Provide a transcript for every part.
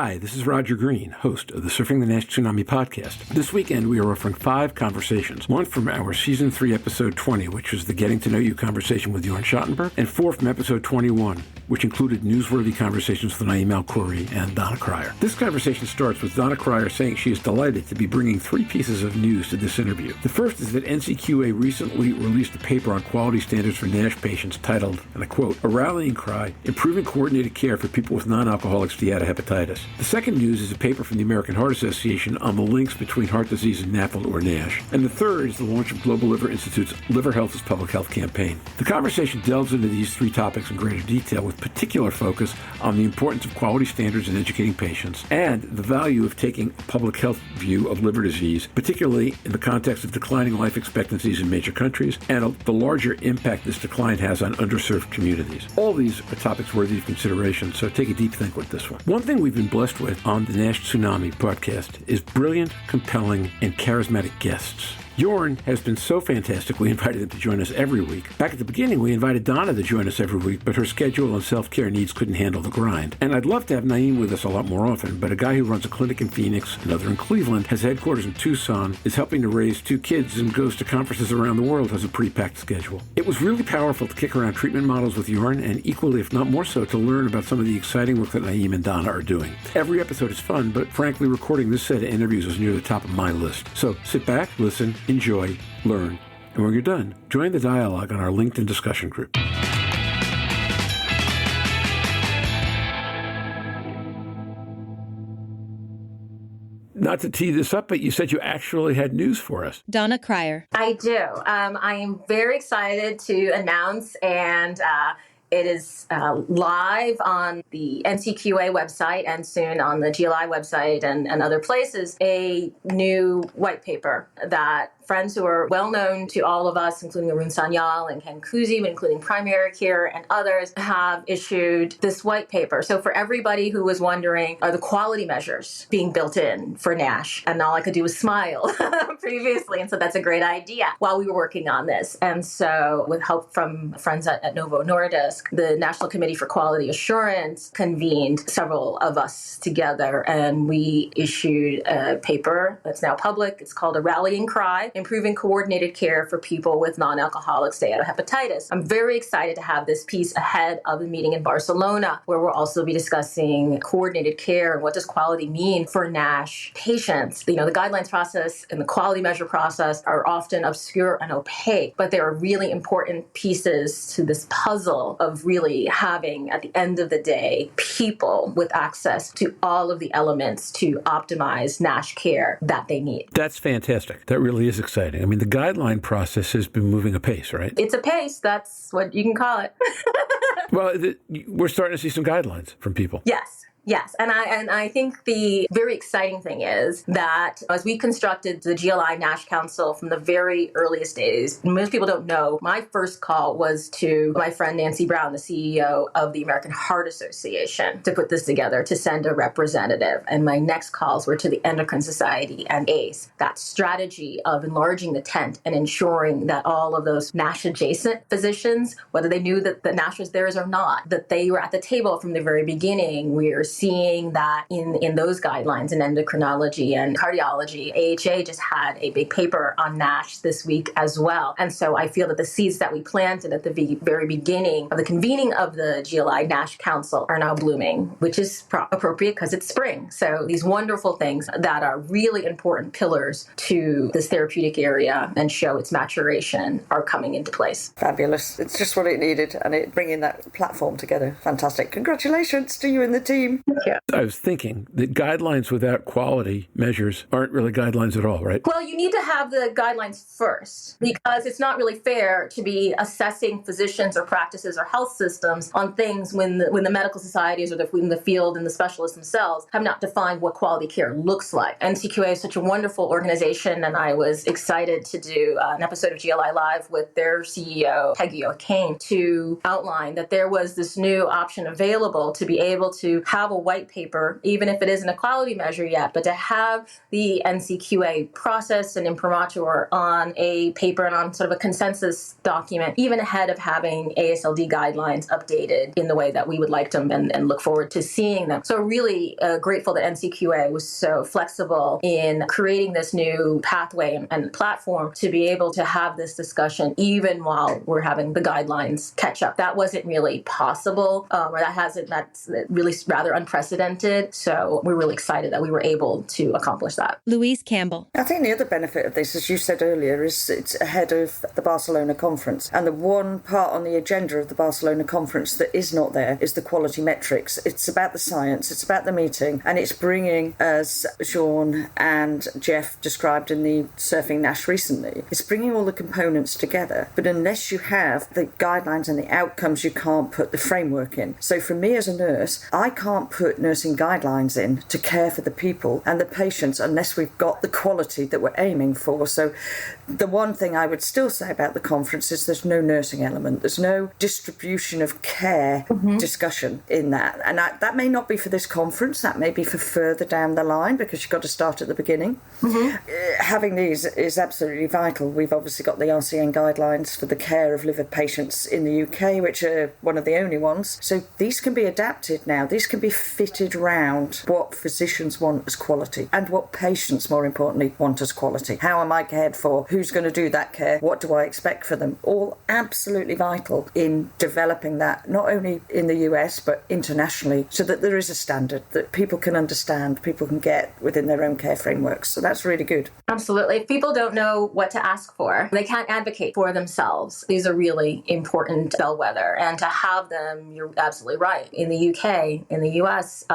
Hi, this is Roger Green, host of the Surfing the NASH Tsunami podcast. This weekend, we are offering 5 conversations. 1 from our Season 3, Episode 20, which was the Getting to Know You conversation with Jorn Schattenberg, and 4 from Episode 21, which included newsworthy conversations with Naeem Al-Khoury and Donna Cryer. This conversation starts with Donna Cryer saying she is delighted to be bringing 3 pieces of news to this interview. The first is that NCQA recently released a paper on quality standards for NASH patients titled, and I quote, "A Rallying Cry, Improving Coordinated Care for People with Nonalcoholic Steatohepatitis." The second news is a paper from the American Heart Association on the links between heart disease and NAFLD or NASH. And the third is the launch of Global Liver Institute's Liver Health as Public Health campaign. The conversation delves into these 3 topics in greater detail with particular focus on the importance of quality standards in educating patients and the value of taking a public health view of liver disease, particularly in the context of declining life expectancies in major countries and the larger impact this decline has on underserved communities. All these are topics worthy of consideration, so take a deep think with this one. One thing we've been blessed with on the NASH Tsunami podcast is brilliant, compelling, and charismatic guests. Jorn has been so fantastic, we invited him to join us every week. Back at the beginning, we invited Donna to join us every week, but her schedule and self-care needs couldn't handle the grind. And I'd love to have Naeem with us a lot more often, but a guy who runs a clinic in Phoenix, another in Cleveland, has headquarters in Tucson, is helping to raise 2 kids, and goes to conferences around the world, has a pretty packed schedule. It was really powerful to kick around treatment models with Jorn, and equally, if not more so, to learn about some of the exciting work that Naeem and Donna are doing. Every episode is fun, but frankly, recording this set of interviews was near the top of my list. So sit back, listen, enjoy, learn, and when you're done, join the dialogue on our LinkedIn discussion group. Not to tee this up, but you said you actually had news for us. Donna Cryer. I do. I am very excited to announce, and it is live on the NCQA website and soon on the GLI website and other places, a new white paper that friends who are well known to all of us, including Arun Sanyal and Ken Kuzi, including Primary Care and others, have issued this white paper. So for everybody who was wondering, are the quality measures being built in for NASH? And all I could do was smile previously. And so that's a great idea while we were working on this. And so with help from friends at Novo Nordisk, the National Committee for Quality Assurance convened several of us together, and we issued a paper that's now public. It's called A Rallying Cry, Improving Coordinated Care for People with Nonalcoholic Steatohepatitis. I'm very excited to have this piece ahead of the meeting in Barcelona, where we'll also be discussing coordinated care and what does quality mean for NASH patients. You know, the guidelines process and the quality measure process are often obscure and opaque, but they are really important pieces to this puzzle of really having, at the end of the day, people with access to all of the elements to optimize NASH care that they need. That's fantastic. That really is exciting. I mean, the guideline process has been moving apace, right? It's a pace. That's what you can call it. Well, we're starting to see some guidelines from people. Yes, and I think the very exciting thing is that as we constructed the GLI NASH Council from the very earliest days, most people don't know, my first call was to my friend Nancy Brown, the CEO of the American Heart Association, to put this together, to send a representative. And my next calls were to the Endocrine Society and ACE. That strategy of enlarging the tent and ensuring that all of those NASH-adjacent physicians, whether they knew that the NASH was theirs or not, that they were at the table from the very beginning. We're seeing that in those guidelines in endocrinology and cardiology. AHA just had a big paper on NASH this week as well. And so I feel that the seeds that we planted at the very beginning of the convening of the GLI NASH Council are now blooming, which is appropriate because it's spring. So these wonderful things that are really important pillars to this therapeutic area and show its maturation are coming into place. Fabulous. It's just what it needed, and it bringing that platform together. Fantastic. Congratulations to you and the team. Yeah. I was thinking that guidelines without quality measures aren't really guidelines at all, right? Well, you need to have the guidelines first, because it's not really fair to be assessing physicians or practices or health systems on things when the medical societies or when the field and the specialists themselves have not defined what quality care looks like. NCQA is such a wonderful organization, and I was excited to do an episode of GLI Live with their CEO, Peggy O'Kane, to outline that there was this new option available to be able to have have a white paper, even if it isn't a quality measure yet, but to have the NCQA process and imprimatur on a paper and on sort of a consensus document, even ahead of having AASLD guidelines updated in the way that we would like them and look forward to seeing them. So really grateful that NCQA was so flexible in creating this new pathway and platform to be able to have this discussion even while we're having the guidelines catch up. That wasn't really possible, or that's really rather unprecedented. So we're really excited that we were able to accomplish that. Louise Campbell. I think the other benefit of this, as you said earlier, is it's ahead of the Barcelona conference. And the one part on the agenda of the Barcelona conference that is not there is the quality metrics. It's about the science, it's about the meeting, and it's bringing, as Sean and Jeff described in the Surfing NASH recently, it's bringing all the components together. But unless you have the guidelines and the outcomes, you can't put the framework in. So for me as a nurse, I can't put nursing guidelines in to care for the people and the patients unless we've got the quality that we're aiming for. So the one thing I would still say about the conference is there's no nursing element. There's no distribution of care discussion in that. And that may not be for this conference. That may be for further down the line because you've got to start at the beginning. Having these is absolutely vital. We've obviously got the RCN guidelines for the care of liver patients in the UK, which are one of the only ones. So these can be adapted now. These can be fitted round what physicians want as quality and what patients, more importantly, want as quality. How am I cared for? Who's going to do that care? What do I expect for them? All absolutely vital in developing that, not only in the US, but internationally, so that there is a standard that people can understand, people can get within their own care frameworks. So that's really good. Absolutely. If people don't know what to ask for, they can't advocate for themselves. These are really important bellwether. And to have them, you're absolutely right. In the UK, in the US,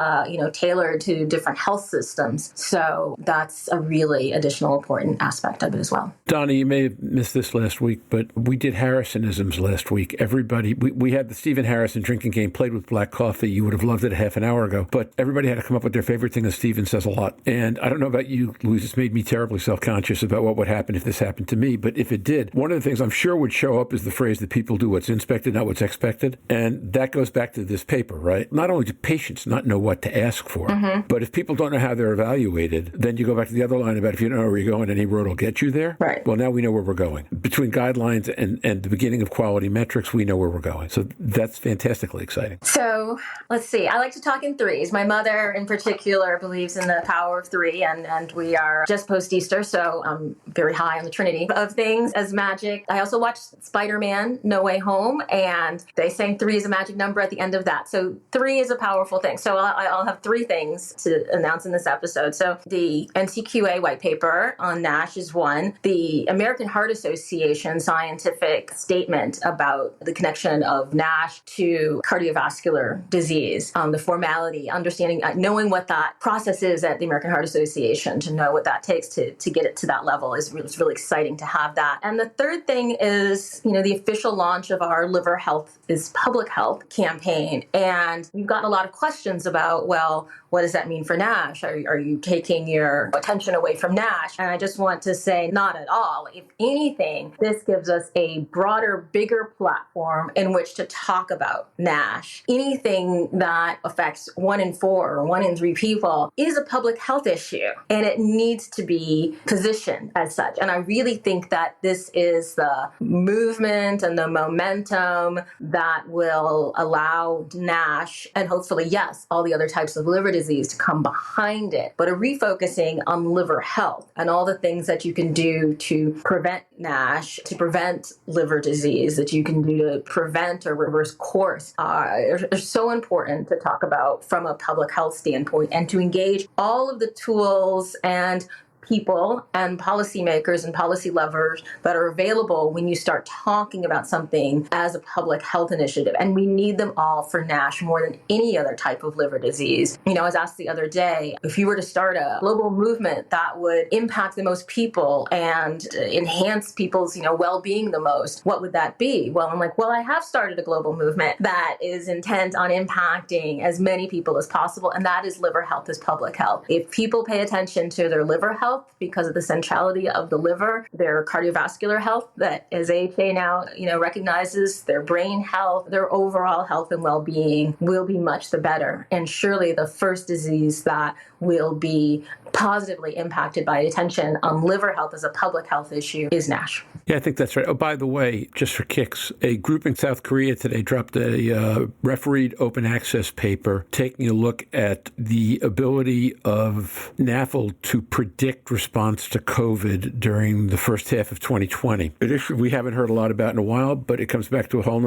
tailored to different health systems. So that's a really additional important aspect of it as well. Donna, you may have missed this last week, but we did Harrisonisms last week. Everybody, we had the Stephen Harrison drinking game played with black coffee. You would have loved it a half an hour ago, but everybody had to come up with their favorite thing that Stephen says a lot. And I don't know about you, Louise, it's made me terribly self-conscious about what would happen if this happened to me. But if it did, one of the things I'm sure would show up is the phrase that people do what's inspected, not what's expected. And that goes back to this paper, right? Not only do patients not know what to ask for, but if people don't know how they're evaluated, then you go back to the other line about if you don't know where you're going, any road will get you there. Right. Well, now we know where we're going. Between guidelines and the beginning of quality metrics, we know where we're going. So that's fantastically exciting. So let's see. I like to talk in threes. My mother in particular believes in the power of three, and we are just post-Easter, so I'm very high on the trinity of things as magic. I also watched Spider-Man No Way Home, and they saying three is a magic number at the end of that. So three is a powerful thing. So I'll have three things to announce in this episode. So the NCQA white paper on NASH is one. The American Heart Association scientific statement about the connection of NASH to cardiovascular disease, the formality, understanding, knowing what that process is at the American Heart Association, to know what that takes to get it to that level is really exciting to have that. And the third thing is, the official launch of our Liver Health is Public Health campaign. And we've gotten a lot of questions about, well, what does that mean for NASH? Are you taking your attention away from NASH? And I just want to say, not at all. If anything, this gives us a broader, bigger platform in which to talk about NASH. Anything that affects 1 in 4 or 1 in 3 people is a public health issue, and it needs to be positioned as such. And I really think that this is the movement and the momentum that will allow NASH and hopefully, yes, all the other types of liver disease to come behind it, but a refocusing on liver health and all the things that you can do to prevent NASH, to prevent liver disease, that you can do to prevent or reverse course are so important to talk about from a public health standpoint, and to engage all of the tools and people and policymakers and policy levers that are available when you start talking about something as a public health initiative. And we need them all for NASH more than any other type of liver disease. I was asked the other day, if you were to start a global movement that would impact the most people and enhance people's, well-being the most, what would that be? Well, I'm like, I have started a global movement that is intent on impacting as many people as possible, and that is liver health as public health. If people pay attention to their liver health, health because of the centrality of the liver, their cardiovascular health that, as AHA now, recognizes, their brain health, their overall health and well-being will be much the better. And surely the first disease that will be positively impacted by attention on liver health as a public health issue is NASH. Yeah, I think that's right. Oh, by the way, just for kicks, a group in South Korea today dropped a refereed open access paper taking a look at the ability of NAFL to predict response to COVID during the first half of 2020. An issue we haven't heard a lot about in a while, but it comes back to a whole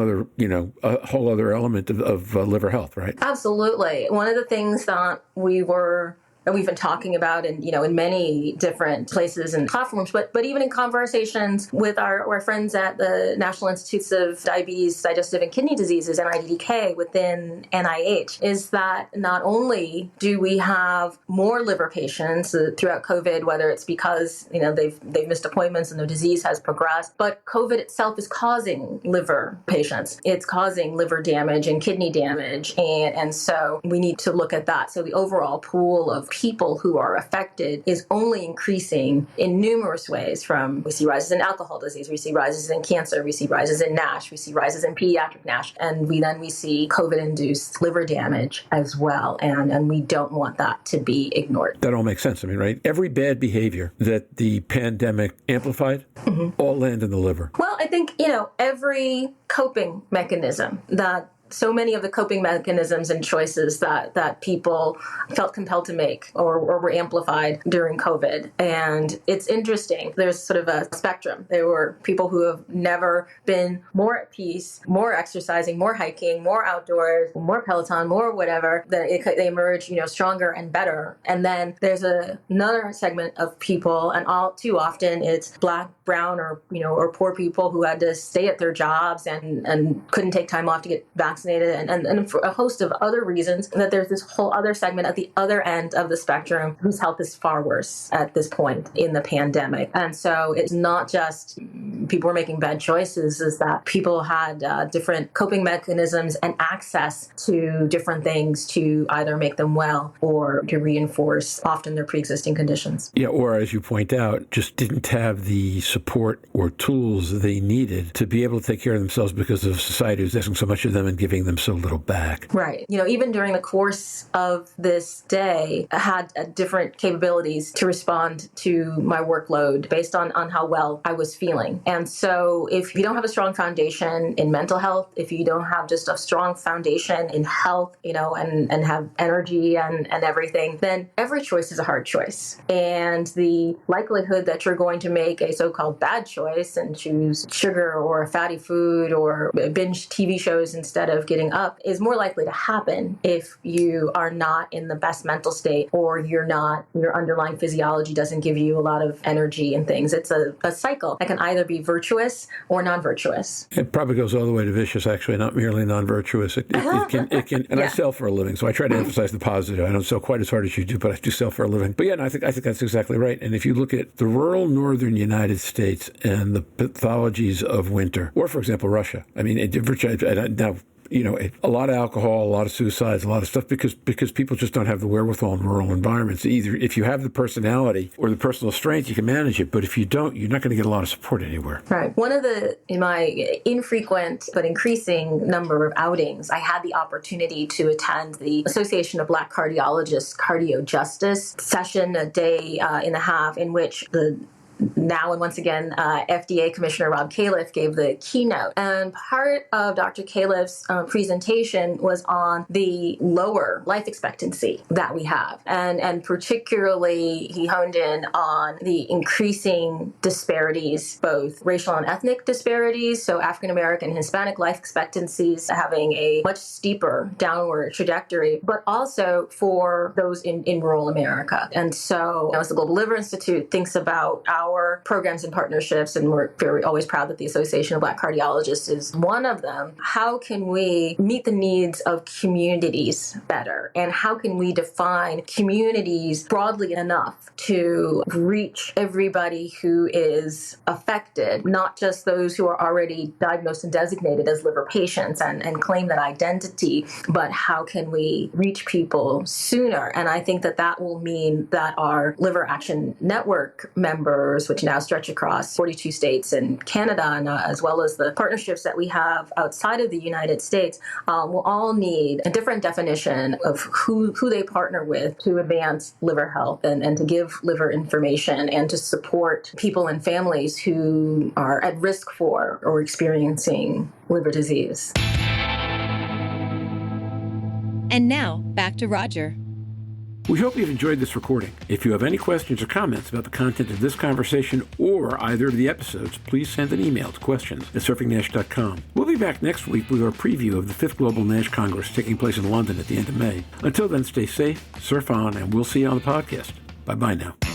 other element of liver health, right? Absolutely. One of the things that we've been talking about in many different places and platforms, but even in conversations with our friends at the National Institutes of Diabetes, Digestive and Kidney Diseases, NIDDK, within NIH, is that not only do we have more liver patients throughout COVID, whether it's because they've missed appointments and their disease has progressed, but COVID itself is causing liver patients. It's causing liver damage and kidney damage, and so we need to look at that. So the overall pool of people who are affected is only increasing in numerous ways. We see rises in alcohol disease, we see rises in cancer, we see rises in NASH, we see rises in pediatric NASH, and we see COVID-induced liver damage as well. And we don't want that to be ignored. That all makes sense. Right? Every bad behavior that the pandemic amplified all land in the liver. Well, I think, every coping mechanism that so many of the coping mechanisms and choices that people felt compelled to make or were amplified during COVID. And it's interesting. There's sort of a spectrum. There were people who have never been more at peace, more exercising, more hiking, more outdoors, more Peloton, more whatever. They emerge, stronger and better. And then there's another segment of people, and all too often it's Black, brown, or poor people who had to stay at their jobs and couldn't take time off to get vaccinated. And for a host of other reasons, that there's this whole other segment at the other end of the spectrum whose health is far worse at this point in the pandemic. And so it's not just people were making bad choices, is that people had different coping mechanisms and access to different things to either make them well or to reinforce often their pre-existing conditions. Yeah, or as you point out, just didn't have the support or tools they needed to be able to take care of themselves because of society was asking so much of them and giving them so little back. Right. Even during the course of this day, I had different capabilities to respond to my workload based on how well I was feeling. And so if you don't have a strong foundation in mental health, if you don't have just a strong foundation in health, and have energy and everything, then every choice is a hard choice. And the likelihood that you're going to make a so-called bad choice and choose sugar or fatty food or binge TV shows instead of getting up is more likely to happen if you are not in the best mental state, or your underlying physiology doesn't give you a lot of energy and things. It's a cycle that can either be virtuous or non-virtuous. It probably goes all the way to vicious, actually, not merely non-virtuous. It can, and yeah. I sell for a living, so I try to emphasize the positive. I don't sell quite as hard as you do, but I do sell for a living. But yeah, I think that's exactly right. And if you look at the rural northern United States and the pathologies of winter, or for example, Russia, now, a lot of alcohol, a lot of suicides, a lot of stuff because people just don't have the wherewithal in rural environments. Either if you have the personality or the personal strength, you can manage it. But if you don't, you're not going to get a lot of support anywhere. Right. One of in my infrequent but increasing number of outings, I had the opportunity to attend the Association of Black Cardiologists Cardio Justice session, a day and a half, in which the now and once again, FDA Commissioner Rob Califf gave the keynote. And part of Dr. Califf's presentation was on the lower life expectancy that we have. And particularly, he honed in on the increasing disparities, both racial and ethnic disparities, so African American and Hispanic life expectancies having a much steeper downward trajectory, but also for those in rural America. And so, as the Global Liver Institute thinks about our our programs and partnerships, and we're very always proud that the Association of Black Cardiologists is one of them. How can we meet the needs of communities better? And how can we define communities broadly enough to reach everybody who is affected, not just those who are already diagnosed and designated as liver patients and claim that identity, but how can we reach people sooner? And I think that will mean that our Liver Action Network members, which now stretch across 42 states and Canada, and as well as the partnerships that we have outside of the United States, will all need a different definition of who they partner with to advance liver health and to give liver information and to support people and families who are at risk for or experiencing liver disease. And now, back to Roger. We hope you've enjoyed this recording. If you have any questions or comments about the content of this conversation or either of the episodes, please send an email to questions@surfingnash.com. We'll be back next week with our preview of the 5th Global NASH Congress taking place in London at the end of May. Until then, stay safe, surf on, and we'll see you on the podcast. Bye-bye now.